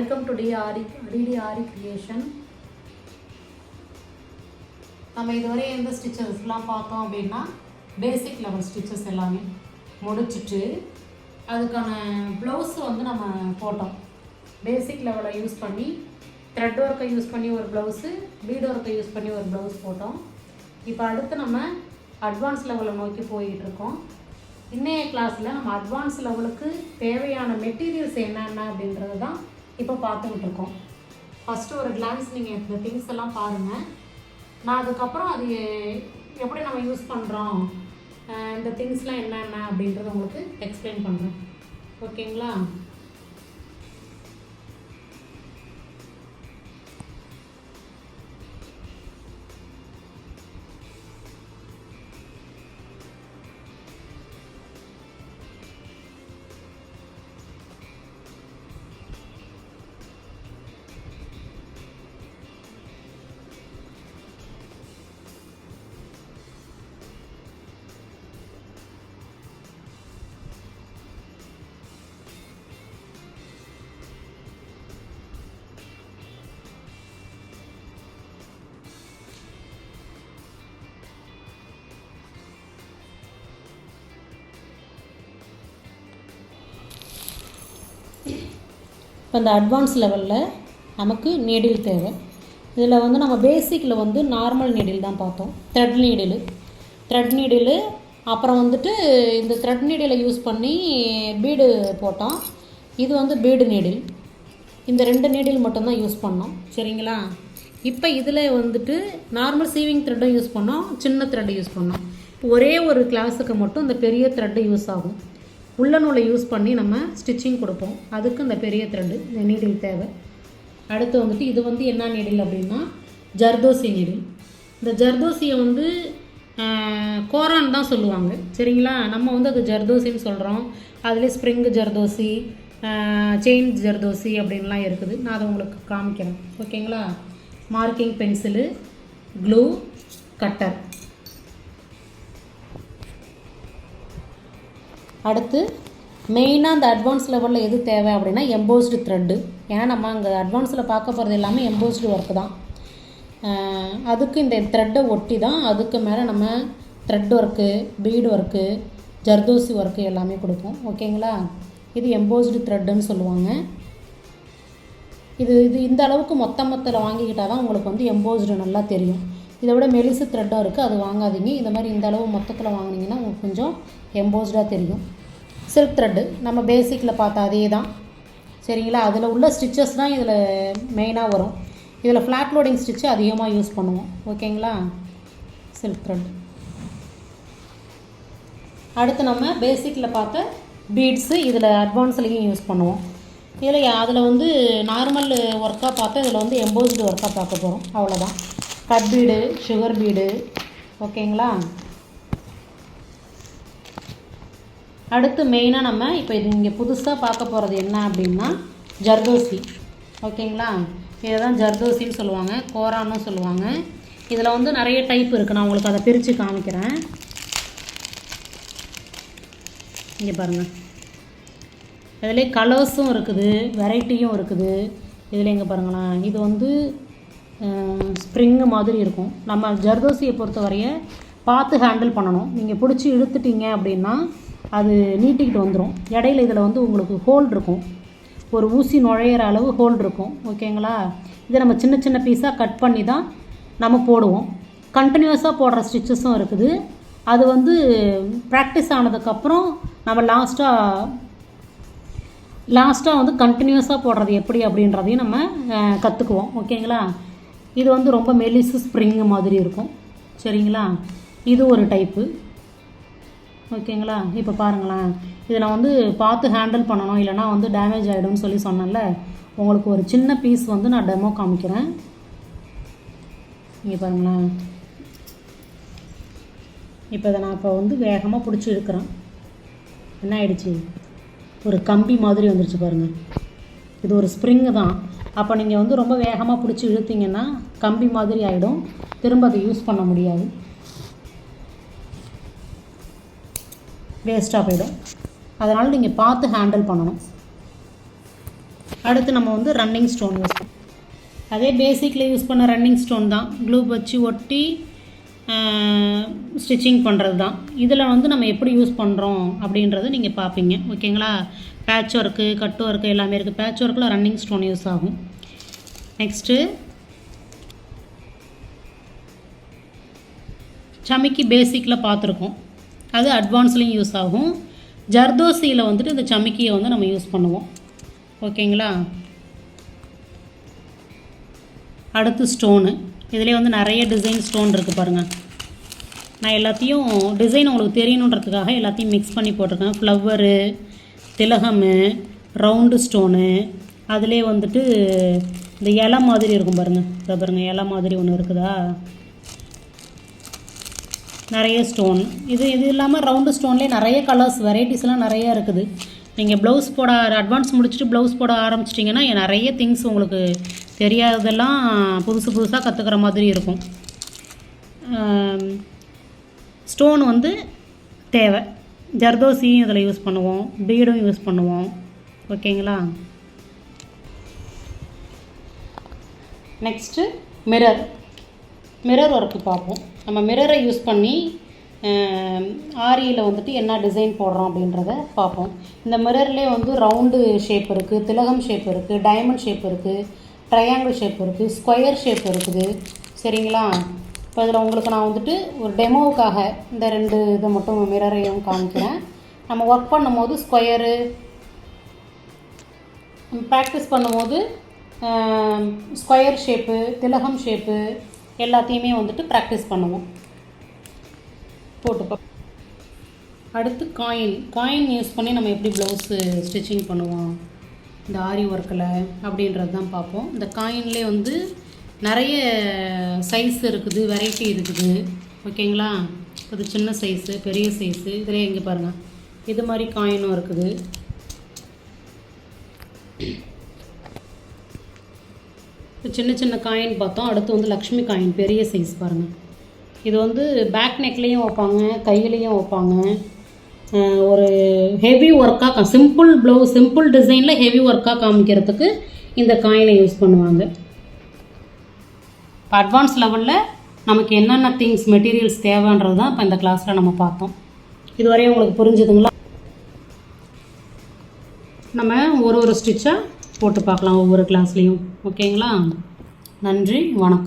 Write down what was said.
Welcome to டிடிஆரி creation. நம்ம இதுவரை எந்த ஸ்டிச்சஸ்லாம் பார்த்தோம் அப்படின்னா பேசிக் லெவல் ஸ்டிச்சஸ் எல்லாமே முடிச்சுட்டு அதுக்கான ப்ளவுஸ் வந்து நம்ம போட்டோம். பேசிக் லெவலை யூஸ் பண்ணி த்ரெட் ஒர்க்கை யூஸ் பண்ணி ஒரு ப்ளவுஸு, பீட் ஒர்க்கை யூஸ் பண்ணி ஒரு ப்ளவுஸ் போட்டோம். இப்போ அடுத்து நம்ம அட்வான்ஸ் லெவலை நோக்கி போயிட்டுருக்கோம். இன்றைய கிளாஸில் நம்ம அட்வான்ஸ் லெவலுக்கு தேவையான மெட்டீரியல்ஸ் என்னென்ன அப்படின்றது தான் இப்போ பார்த்துக்கிட்டு இருக்கோம். ஃபஸ்ட்டு ஒரு கிளான்ஸ் நீங்கள் இந்த திங்ஸ் எல்லாம் பாருங்கள். நான் அதுக்கப்புறம் அது எப்படி நம்ம யூஸ் பண்ணுறோம், இந்த திங்ஸ்லாம் என்னென்ன அப்படின்றத உங்களுக்கு எக்ஸ்பிளைன் பண்ணுறேன். ஓகேங்களா? இப்போ இந்த அட்வான்ஸ் லெவலில் நமக்கு நீடில் தேவை. இதில் வந்து நம்ம பேசிக்கில் வந்து நார்மல் நீடில் தான் பார்த்தோம். த்ரெட் நீடில் அப்புறம் வந்துட்டு இந்த த்ரெட் நீடிலை யூஸ் பண்ணி பீடு போட்டோம். இது வந்து பீடு நீடில். இந்த 2 நீடில் மட்டும்தான் யூஸ் பண்ணோம். சரிங்களா? இப்போ இதில் வந்துட்டு நார்மல் சீவிங் த்ரெட்டும் யூஸ் பண்ணோம், சின்ன த்ரெட்டு யூஸ் பண்ணோம். ஒரே ஒரு கிளாஸுக்கு மட்டும் இந்த பெரிய த்ரெட்டு யூஸ் ஆகும். உள்ள நூலை யூஸ் பண்ணி நம்ம ஸ்டிச்சிங் கொடுப்போம். அதுக்கு இந்த பெரிய த்ரெட்டு இந்த நீடில் தேவை. அடுத்து வந்துட்டு இது வந்து என்ன நீடில் அப்படின்னா ஜர்தோசி நீடில். இந்த ஜர்தோசியை வந்து கோரான் தான் சொல்லுவாங்க. சரிங்களா? நம்ம வந்து அது ஜர்தோசின்னு சொல்கிறோம். அதில் ஸ்ப்ரிங் ஜர்தோசி, செயின் ஜர்தோசி அப்படின்லாம் இருக்குது. நான் அதை உங்களுக்கு காமிக்கிறேன். ஓகேங்களா? Marking pencil, glue, cutter. அடுத்து மெயினாக அந்த அட்வான்ஸ் லெவலில் எது தேவை அப்படின்னா எம்போஸ்டு த்ரெட்டு. ஏன்னா நம்ம அங்கே அட்வான்ஸில் பார்க்க போகிறது எல்லாமே எம்போஸ்டு ஒர்க்கு தான். அதுக்கு இந்த த்ரெட்டை ஒட்டி தான் அதுக்கு மேலே நம்ம thread work, bead work, zardozi work எல்லாமே கொடுப்போம். ஓகேங்களா? இது எம்போஸ்டு த்ரெட்டுன்னு சொல்லுவாங்க. இது இந்த அளவுக்கு மொத்தத்தில் வாங்கிக்கிட்டால் தான் உங்களுக்கு வந்து எம்போஸ்டு நல்லா தெரியும். இதை விட மெலிசு த்ரெட்டாக இருக்குது, அது வாங்காதீங்க. இந்த மாதிரி இந்த அளவு மொத்தத்தில் வாங்கினீங்கன்னா உங்களுக்கு கொஞ்சம் எம்போஸ்டாக தெரியும். சில்க் த்ரெட்டு நம்ம பேசிக்கில் பார்த்தா அதே தான். சரிங்களா? அதில் உள்ள ஸ்டிச்சஸ் தான் இதில் மெயினாக வரும். இதில் ஃப்ளாட் லோடிங் ஸ்டிச்சு அதிகமாக யூஸ் பண்ணுவோம். ஓகேங்களா? Silk thread. அடுத்து நம்ம பேசிக்கில் பார்த்த பீட்ஸு இதில் அட்வான்ஸ்லேயும் யூஸ் பண்ணுவோம். அதில் வந்து நார்மல் ஒர்க்காக பார்த்தா இதில் வந்து எம்போஸ்டு ஒர்க்காக பார்க்க போகிறோம். அவ்வளோதான். Cut bead, sugar bead. ஓகேங்களா? அடுத்து மெயினாக நம்ம இப்போ இது இங்கே புதுசாக பார்க்க போகிறது என்ன அப்படின்னா ஜர்தோசி. ஓகேங்களா? இதை தான் ஜர்தோசின்னு சொல்லுவாங்க, கோரான்னு சொல்லுவாங்க. இதில் வந்து நிறைய டைப் இருக்குது. நான் உங்களுக்கு அதை பிரித்து காமிக்கிறேன். இங்கே பாருங்கள். இதிலே கலர்ஸும் இருக்குது, வெரைட்டியும் இருக்குது. இதில் எங்கே பாருங்களேன், இது வந்து ஸ்ப்ரிங்கு மாதிரி இருக்கும். நம்ம ஜர்தோசியை பொறுத்தவரைய பார்த்து ஹேண்டில் பண்ணணும். நீங்கள் பிடிச்சி இழுத்துட்டீங்க அப்படின்னா அது நீட்டிக்கிட்டு வந்துடும். இடையில இதில் வந்து உங்களுக்கு ஹோல் இருக்கும், ஒரு ஊசி நுழையிற அளவு ஹோல் இருக்கும். ஓகேங்களா? இதை நம்ம சின்ன சின்ன பீஸாக கட் பண்ணி தான் நம்ம போடுவோம். கண்டினியூஸாக போடுற ஸ்டிச்சஸும் இருக்குது. அது வந்து ப்ராக்டிஸ் ஆனதுக்கப்புறம் நம்ம லாஸ்ட்டாக வந்து கண்டினியூஸாக போடுறது எப்படி அப்படின்றதையும் நம்ம கற்றுக்குவோம். ஓகேங்களா? இது வந்து ரொம்ப மெலிசு ஸ்ப்ரிங்கு மாதிரி இருக்கும். சரிங்களா? இது ஒரு டைப்பு. ஓகேங்களா? இப்போ பாருங்களேன், இதை நான் வந்து பார்த்து ஹேண்டில் பண்ணணும், இல்லைனா வந்து டேமேஜ் ஆகிடும்னு சொல்லி சொன்னேன்ல. உங்களுக்கு ஒரு சின்ன பீஸ் வந்து நான் டெமோ காமிக்கிறேன். இங்கே பாருங்களேன். இப்போ இதை நான் இப்போ வந்து வேகமாக பிடிச்சி இழுக்கிறேன். என்ன ஆயிடுச்சு, ஒரு கம்பி மாதிரி வந்துருச்சு பாருங்கள். இது ஒரு ஸ்ப்ரிங்கு தான். அப்போ நீங்கள் வந்து ரொம்ப வேகமாக பிடிச்சி இழுத்தீங்கன்னா கம்பி மாதிரி ஆகிடும். திரும்ப அதை யூஸ் பண்ண முடியாது, வேஸ்ட்டாக போயிடும். அதனால் நீங்கள் பார்த்து ஹேண்டில் பண்ணணும். அடுத்து நம்ம வந்து ரன்னிங் ஸ்டோன் யூஸ் பண்ணுவோம். அதே பேசிக்கில் யூஸ் பண்ண ரன்னிங் ஸ்டோன் தான், க்ளூ வச்சு ஒட்டி ஸ்டிச்சிங் பண்ணுறது தான். இதில் வந்து நம்ம எப்படி யூஸ் பண்ணுறோம் அப்படின்றத நீங்கள் பார்ப்பீங்க. ஓகேங்களா? பேட்ச் ஒர்க்கு, கட்டு ஒர்க்கு எல்லாமே இருக்குது. பேட்ச் ஒர்க்கில் ரன்னிங் ஸ்டோன் யூஸ் ஆகும். நெக்ஸ்ட்டு சமிக்கி பேசிக்கில் பார்த்துருக்கோம், அது அட்வான்ஸ்லேயும் யூஸ் ஆகும். ஜர்தோசியில் வந்துட்டு இந்த சமிக்கியை வந்து நம்ம யூஸ் பண்ணுவோம். ஓகேங்களா? அடுத்து ஸ்டோனு. இதிலே வந்து நிறைய டிசைன் ஸ்டோன் இருக்குது பாருங்கள். நான் எல்லாத்தையும் டிசைன் உங்களுக்கு தெரியணுன்றதுக்காக எல்லாத்தையும் மிக்ஸ் பண்ணி போட்டிருக்கேன். ஃப்ளவரு, திலகமு, ரவுண்டு ஸ்டோனு, அதிலே வந்துட்டு இந்த இலை மாதிரி இருக்கும் பாருங்கள். இதை பாருங்கள், இலை மாதிரி ஒன்று இருக்குதா, நிறைய ஸ்டோன். இது இல்லாமல் ரவுண்டு ஸ்டோன்லேயே நிறைய கலர்ஸ் வெரைட்டிஸ்லாம் நிறையா இருக்குது. நீங்கள் ப்ளவுஸ் போட அட்வான்ஸ் முடிச்சுட்டு ப்ளவுஸ் போட ஆரம்பிச்சிட்டிங்கன்னா நிறைய திங்ஸ் உங்களுக்கு தெரியாததெல்லாம் புதுசாக கற்றுக்கிற மாதிரி இருக்கும். ஸ்டோன் வந்து தேவை. ஜர்தோசியும் இதில் யூஸ் பண்ணுவோம், பீடும் யூஸ் பண்ணுவோம். ஓகேங்களா? நெக்ஸ்ட்டு மிரர் ஒர்க்கு பார்ப்போம். நம்ம மிரரை யூஸ் பண்ணி ஆரியில் வந்துட்டு என்ன டிசைன் போடுறோம் அப்படின்றத பார்ப்போம். இந்த மிரர்லேயே வந்து ரவுண்டு ஷேப் இருக்குது, திலகம் ஷேப் இருக்குது, டைமண்ட் ஷேப் இருக்குது, ட்ரையாங்கிள் ஷேப் இருக்குது, ஸ்கொயர் ஷேப் இருக்குது. சரிங்களா? இப்போ இதில் உங்களுக்கு நான் வந்துட்டு ஒரு டெமோவுக்காக இந்த 2 இதை மட்டும் மிரரையும் காமிக்கிறேன். நம்ம ஒர்க் பண்ணும்போது ஸ்கொயரு, ப்ராக்டிஸ் பண்ணும்போது ஸ்கொயர் ஷேப்பு, திலகம் ஷேப்பு எல்லாத்தையுமே வந்துட்டு ப்ராக்டிஸ் பண்ணுவோம். போட்டுப்போம். அடுத்து காயின் யூஸ் பண்ணி நம்ம எப்படி ப்ளவுஸு ஸ்டிச்சிங் பண்ணுவோம் இந்த ஆரி ஒர்க்கில் அப்படின்றது தான் பார்ப்போம். இந்த காயின்லேயே வந்து நிறைய சைஸ் இருக்குது, வெரைட்டி இருக்குது. ஓகேங்களா? அது சின்ன சைஸு, பெரிய சைஸு, இதில் இங்கே பாருங்கள், இது மாதிரி காயினும் இருக்குது. சின்ன சின்ன காயின் பார்த்தோம். அடுத்து வந்து லக்ஷ்மி காயின், பெரிய சைஸ் பாருங்கள். இது வந்து பேக் நெக்லேயும் வைப்பாங்க, கையிலையும் வைப்பாங்க. ஒரு ஹெவி ஒர்க்காக, சிம்பிள் டிசைனில் ஹெவி ஒர்க்காக காமிக்கிறதுக்கு இந்த காயினை யூஸ் பண்ணுவாங்க. இப்போ அட்வான்ஸ் லெவலில் நமக்கு என்னென்ன திங்ஸ் மெட்டீரியல்ஸ் தேவைன்றது தான் இப்போ இந்த கிளாஸில் நம்ம பார்த்தோம். இதுவரையும் உங்களுக்கு புரிஞ்சுதுங்களா? நம்ம ஒரு ஸ்டிச்சாக போட்டு பார்க்கலாம் ஒவ்வொரு கிளாஸ்லேயும். ஓகேங்களா? நன்றி, வணக்கம்.